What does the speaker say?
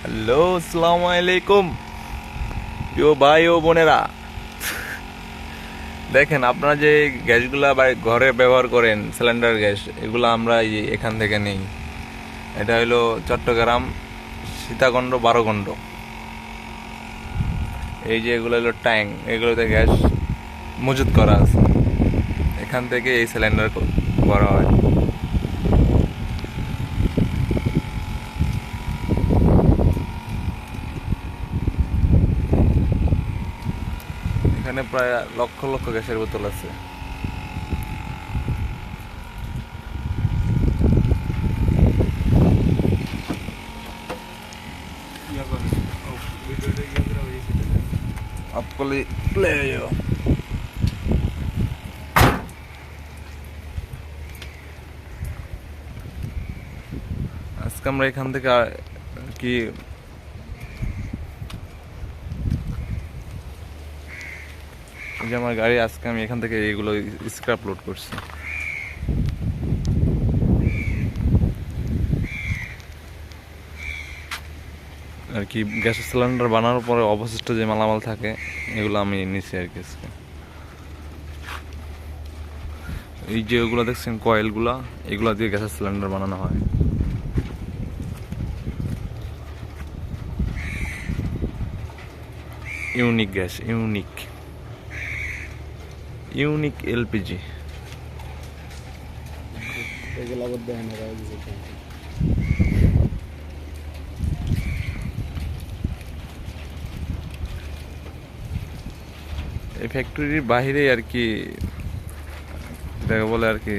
Hello, আসসালামু আলাইকুম প্রিয় ভাই ও বোনেরা। দেখেন, আপনারা যে গ্যাসগুলা ঘরে ব্যবহার করেন, সিলিন্ডার গ্যাস, এগুলো আমরা এখান থেকে নেই। এটা হলো চট্টগ্রাম সীতাকুণ্ড 12 খণ্ড। এই যে এগুলো হলো ট্যাঙ্ক, এগুলোতে গ্যাস মজুত করা আছে। এখান থেকে এই সিলিন্ডার করা হয়। এখানে প্রায় লক্ষ লক্ষ গ্যাসের বোতল আছে। आपको ले जाओ। আজকে আমরা এখান থেকে কি এই যে আমার গাড়ি, আজকে আমি এখান থেকে এগুলো স্ক্র্যাপ লোড করছি। আর কি গ্যাসের সিলিন্ডার বানানোর পরে অবশিষ্ট যে মালামাল থাকে এগুলো আমি নিচ্ছি আর কি আজকে। এই যে ওগুলো দেখছেন কয়েলগুলা, এগুলো দিয়ে গ্যাসের সিলিন্ডার বানানো হয়। Unique gas, unique LPG. এই ফ্যাক্টরির বাহিরে আর কি, এটাকে বলে আর কি